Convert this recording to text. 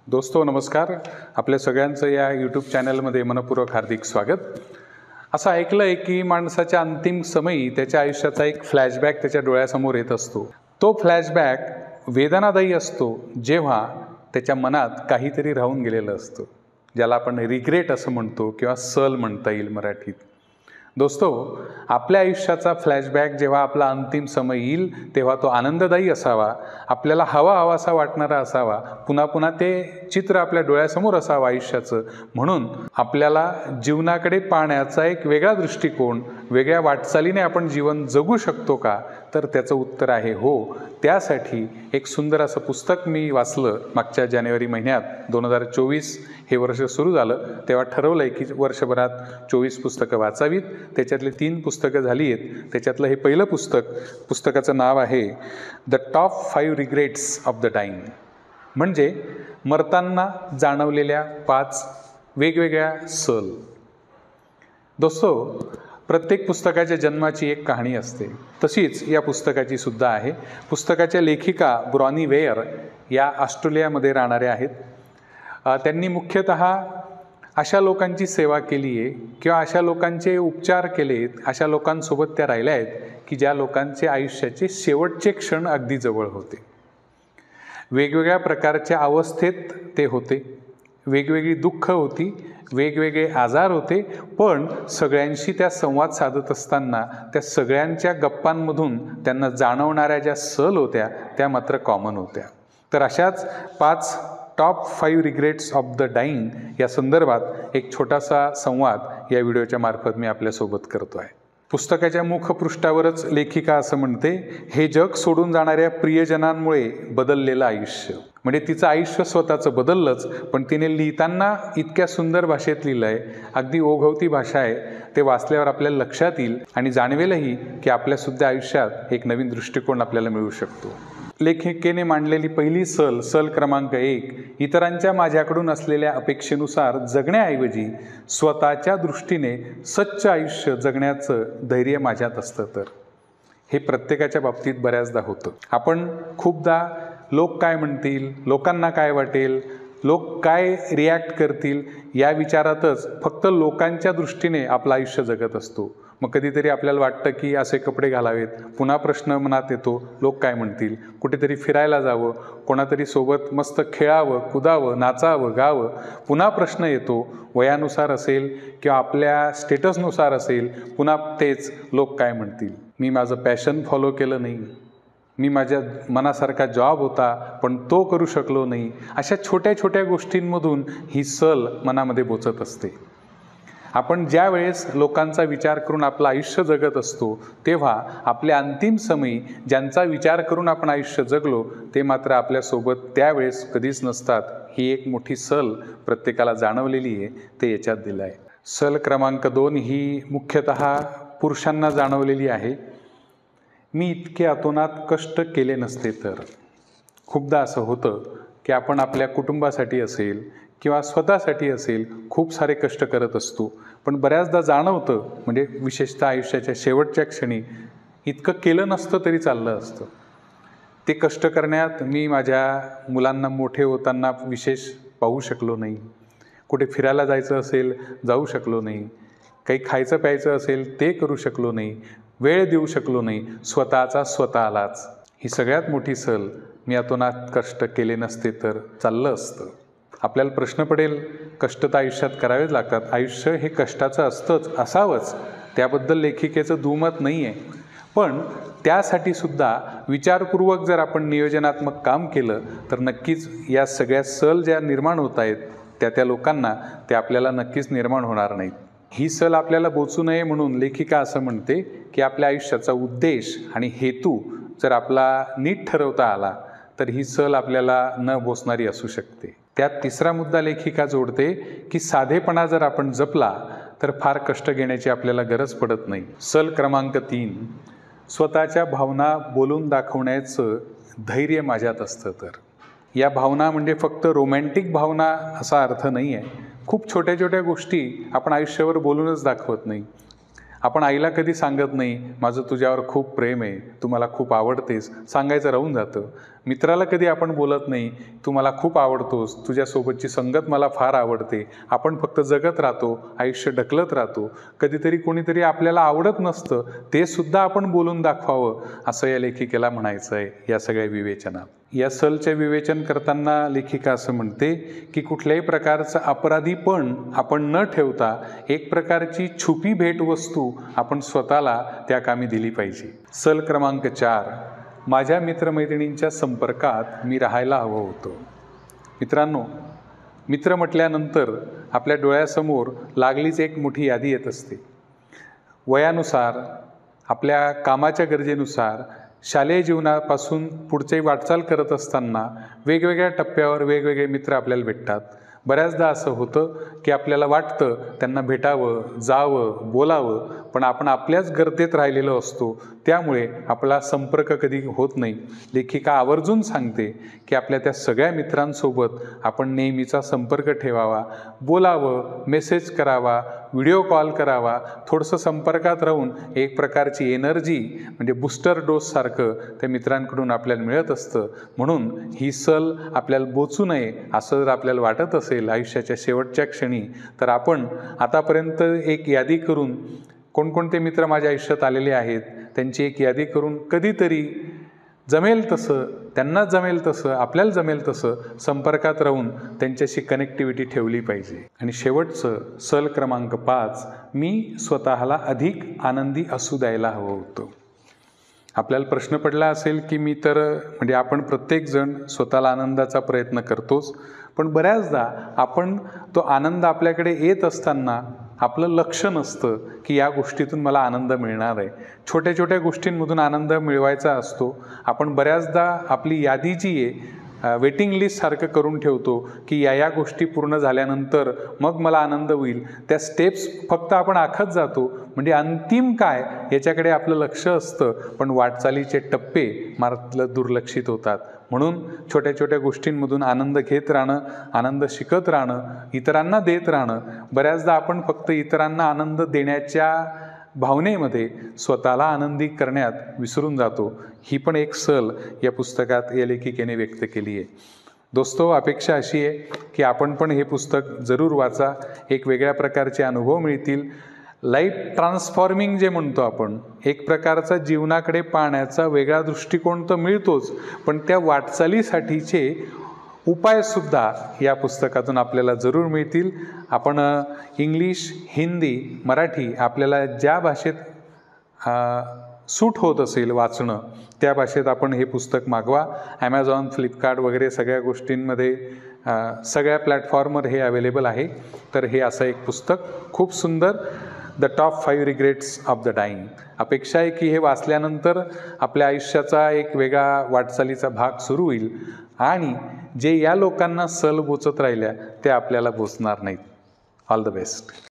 दोस्तों नमस्कार. आपल्या सगळ्यांचं या यूट्यूब चॅनलमध्ये मनपूर्वक हार्दिक स्वागत. असं ऐकलं आहे की माणसाच्या अंतिम समयी त्याच्या आयुष्याचा एक फ्लॅशबॅक त्याच्या डोळ्यासमोर येत असतो. तो फ्लॅशबॅक वेदनादायी असतो जेव्हा त्याच्या मनात काहीतरी राहून गेलेलं असतं, ज्याला आपण रिग्रेट असं म्हणतो किंवा सल म्हणता येईल मराठीत. दोस्तो, आपल्या आयुष्याचा फ्लॅशबॅक जेव्हा आपला अंतिम समय येईल तेव्हा तो आनंददायी असावा, आपल्याला हवासा वाटणारा असावा, पुन्हा पुन्हा ते चित्र आपल्या डोळ्यासमोर असावं आयुष्याचं. म्हणून आपल्याला जीवनाकडे पाहण्याचा एक वेगळा दृष्टिकोन, वेगळ्या वाटचालीने आपण जीवन जगू शकतो का, तर त्याचं उत्तर आहे हो. त्यासाठी एक सुंदर असं पुस्तक मी वाचलं मागच्या जानेवारी महिन्यात. 2024 हे वर्ष सुरू झालं तेव्हा ठरवलं आहे की वर्षभरात 24 पुस्तकं वाचावीत. त्याच्यातले 3 पुस्तकं झाली आहेत. त्याच्यातलं हे पहिलं पुस्तकाचं नाव आहे the top 5 regrets of the time, म्हणजे मरताना जाणवलेल्या 5 वेगवेगळ्या सल. दोस्तो, प्रत्येक पुस्तकाच्या जन्माची एक कहाणी असते, तशीच या पुस्तकाची सुद्धा आहे. पुस्तकाच्या लेखिका ब्रॉनी वेयर या ऑस्ट्रेलियामध्ये राहणाऱ्या आहेत. त्यांनी मुख्यतः अशा लोकांची सेवा केली आहे किंवा अशा लोकांचे उपचार केलेत, अशा लोकांसोबत त्या राहिल्या आहेत की ज्या लोकांचे आयुष्याचे शेवटचे क्षण अगदी जवळ होते. वेगवेगळ्या प्रकारच्या अवस्थेत ते होते, वेगवेगळी दुःख होती, वेगवेगळे आजार होते, पण सगळ्यांशी त्या संवाद साधत असताना त्या सगळ्यांच्या गप्पांमधून त्यांना जाणवणाऱ्या ज्या सल होत्या त्या मात्र कॉमन होत्या. तर अशाच 5 top 5 regrets of the dying या संदर्भात एक छोटासा संवाद या व्हिडिओच्या मार्फत मी आपल्यासोबत करतो आहे. पुस्तकाच्या मुखपृष्ठावरच लेखिका असं म्हणते, हे जग सोडून जाणाऱ्या प्रियजनांमुळे बदललेलं आयुष्य. म्हणजे तिचं आयुष्य स्वतःचं बदललंच, पण तिने लिहिताना इतक्या सुंदर भाषेत लिहिलं आहे, अगदी ओघवती भाषा आहे. ते वाचल्यावर आपल्याला लक्षात येईल आणि जाणवेलही की आपल्यासुद्धा आयुष्यात एक नवीन दृष्टिकोन आपल्याला मिळू शकतो. लेखिकेने मांडलेली पहिली सल क्रमांक 1, इतरांच्या माझ्याकडून असलेल्या अपेक्षेनुसार जगण्याऐवजी स्वतःच्या दृष्टीने सच्च आयुष्य जगण्याचं धैर्य माझ्यात असतं तर. हे प्रत्येकाच्या बाबतीत बऱ्याचदा होतं. आपण खूपदा लोक काय म्हणतील, लोकांना काय वाटेल, लोक काय रिॲक्ट करतील या विचारातच फक्त लोकांच्या दृष्टीने आपलं आयुष्य जगत असतो. मग कधीतरी आपल्याला वाटतं की असे कपडे घालावेत, पुन्हा प्रश्न मनात येतो, लोक काय म्हणतील. कुठेतरी फिरायला जावं, कोणातरी सोबत मस्त खेळावं, कुदावं, नाचावं, गावं, पुन्हा प्रश्न येतो. वयानुसार असेल किंवा आपल्या स्टेटसनुसार असेल, पुन्हा तेच लोक काय म्हणतील. मी माझं पॅशन फॉलो केलं नाही, मी माझ्या मनासारखा जॉब होता पण तो करू शकलो नाही. अशा छोट्या छोट्या गोष्टींमधून ही सल मनामध्ये बोचत असते. आपण ज्या वेळेस लोकांचा विचार करून आपलं आयुष्य जगत असतो तेव्हा आपल्या अंतिम समयी ज्यांचा विचार करून आपण आयुष्य जगलो ते मात्र आपल्यासोबत त्यावेळेस कधीच नसतात. ही एक मोठी सल प्रत्येकाला जाणवलेली आहे, ते याच्यात दिलं आहे. सल क्रमांक 2 ही मुख्यतः पुरुषांना जाणवलेली आहे. मी इतके अतोनात कष्ट केले नसते तर. खूपदा असं होतं की आपण आपल्या कुटुंबासाठी असेल किंवा स्वतःसाठी असेल खूप सारे कष्ट करत असतो, पण बऱ्याचदा जाणवतं, म्हणजे विशेषतः आयुष्याच्या शेवटच्या क्षणी इतकं केलं नसतं तरी चाललं असतं. ते कष्ट करण्यात मी माझ्या मुलांना मोठे होताना विशेष पाहू शकलो नाही, कुठे फिरायला जायचं असेल जाऊ शकलो नाही, काही खायचं प्यायचं असेल ते करू शकलो नाही, वेळ देऊ शकलो नाही, स्वतःलाच. ही सगळ्यात मोठी सल. मी अतोनात कष्ट केले नसते तर चाललं असतं. आपल्याला प्रश्न पडेल, कष्ट तर आयुष्यात करावेच लागतात, आयुष्य हे कष्टाचं असावंच, त्याबद्दल लेखिकेचं दुमत नाही आहे. पण त्यासाठी सुद्धा विचारपूर्वक जर आपण नियोजनात्मक काम केलं तर नक्कीच या सगळ्या सल ज्या निर्माण होत आहेत त्या लोकांना ते आपल्याला नक्कीच निर्माण होणार नाहीत. ही सल आपल्याला बोचू नये म्हणून लेखिका असं म्हणते की आपल्या आयुष्याचा उद्देश आणि हेतू जर आपला नीट ठरवता आला तर ही सल आपल्याला न बोचणारी असू शकते. त्यात तिसरा मुद्दा लेखिका जोडते की साधेपणा जर आपण जपला तर फार कष्ट घेण्याची आपल्याला गरज पडत नाही. सल क्रमांक 3, स्वतःच्या भावना बोलून दाखवण्याचं धैर्य माझ्यात असतं तर. या भावना म्हणजे फक्त रोमॅन्टिक भावना असा अर्थ नाही आहे. खूप छोट्या छोट्या गोष्टी आपण आयुष्यावर बोलूनच दाखवत नाही. आपण आईला कधी सांगत नाही माझं तुझ्यावर खूप प्रेम आहे, तू मला खूप आवडतेस, सांगायचं राहून जातं. मित्राला कधी आपण बोलत नाही, तू मला खूप आवडतोस, तुझ्यासोबतची संगत मला फार आवडते. आपण फक्त जगत राहतो, आयुष्य ढकलत राहतो. कधीतरी कोणीतरी आपल्याला आवडत नसतं, ते सुद्धा आपण बोलून दाखवावं, असं या लेखिकेला म्हणायचं आहे या सगळ्या विवेचनात. या सलचे विवेचन करताना लेखिका असं म्हणते की कुठल्याही प्रकारचं अपराधीपण आपण न ठेवता एक प्रकारची छुपी भेटवस्तू आपण स्वतःला त्या कामी दिली पाहिजे. सल क्रमांक 4, माझ्या मित्रमैत्रिणींच्या संपर्कात मी राहायला हवं होतं. मित्रांनो, मित्र म्हटल्यानंतर आपल्या डोळ्यासमोर लागलीच एक मोठी यादी येत असते. वयानुसार, आपल्या कामाच्या गरजेनुसार, शालेय जीवनापासून पुढची वाटचाल करत असताना वेगवेगळ्या टप्प्यावर वेगवेगळे मित्र आपल्याला भेटतात. बऱ्याचदा असं होतं की आपल्याला वाटतं त्यांना भेटावं, जावं, बोलावं, पण आपण आपल्याच गर्दीत राहिलेलो असतो, त्यामुळे आपला संपर्क कधी होत नाही. लेखिका आवर्जून सांगते की आपल्या त्या सगळ्या मित्रांसोबत आपण नेहमीचा संपर्क ठेवावा, बोलावं, मेसेज करावा, व्हिडिओ कॉल करावा. थोडंसं संपर्कात राहून एक प्रकारची एनर्जी म्हणजे बूस्टर डोससारखं त्या मित्रांकडून आपल्याला मिळत असतं. म्हणून ही सल आपल्याला बोचू नये असं जर आपल्याला वाटत असेल आयुष्याच्या शेवटच्या क्षणी, तर आपण आतापर्यंत एक यादी करून कोणकोणते मित्र माझ्या आयुष्यात आलेले आहेत त्यांची एक यादी करून कधीतरी जमेल तसं, त्यांना जमेल तसं, आपल्याला जमेल तसं संपर्कात राहून त्यांच्याशी कनेक्टिव्हिटी ठेवली पाहिजे. आणि शेवटचं सल क्रमांक 5, मी स्वतःला अधिक आनंदी असू द्यायला हवं होतं. आपल्याला प्रश्न पडला असेल की मी तर म्हणजे आपण प्रत्येकजण स्वतःला आनंदाचा प्रयत्न करतोच, पण बऱ्याचदा आपण तो आनंद आपल्याकडे येत असताना आपलं लक्ष नसतं की या गोष्टीतून मला आनंद मिळणार आहे. छोट्या छोट्या गोष्टींमधून आनंद मिळवायचा असतो. आपण बऱ्याचदा आपली यादी जी आहे वेटिंग लिस्टसारखं करून ठेवतो की या गोष्टी पूर्ण झाल्यानंतर मग मला आनंद होईल. त्या स्टेप्स फक्त आपण आखत जातो, म्हणजे अंतिम काय याच्याकडे आपलं लक्ष असतं, पण वाटचालीचे टप्पे मात्र दुर्लक्षित होतात. म्हणून छोट्या छोट्या गोष्टींमधून आनंद घेत राहणं, आनंद शिकत राहणं, इतरांना देत राहणं. बऱ्याचदा आपण फक्त इतरांना आनंद देण्याच्या भावनेमध्ये स्वतःला आनंदी करण्यात विसरून जातो. ही पण एक सल या पुस्तकात या लेखिकेने व्यक्त केली आहे. दोस्तो, अपेक्षा अशी आहे की आपण पण हे पुस्तक जरूर वाचा. एक वेगळ्या प्रकारचे अनुभव मिळतील. लाईफ ट्रान्सफॉर्मिंग जे म्हणतो आपण, एक प्रकारचा जीवनाकडे पाहण्याचा वेगळा दृष्टिकोन तर मिळतोच, पण त्या वाटचालीसाठीचे उपायसुद्धा या पुस्तकातून आपल्याला जरूर मिळतील. आपण इंग्लिश, हिंदी, मराठी आपल्याला ज्या भाषेत सूट होत असेल वाचणं, त्या भाषेत आपण हे पुस्तक मागवा. ॲमेझॉन, फ्लिपकार्ट वगैरे सगळ्या गोष्टींमध्ये सगळ्या प्लॅटफॉर्मवर हे अवेलेबल आहे. तर हे असं एक पुस्तक खूप सुंदर, the top 5 regrets of the dying. अपेक्षा आहे की हे वाचल्यानंतर आपल्या आयुष्याचा एक वेगळा वाटचालीचा भाग सुरू होईल आणि जे या लोकांना सल बोचत राहिल्या त्या आपल्याला बोचणार नाहीत. All the best.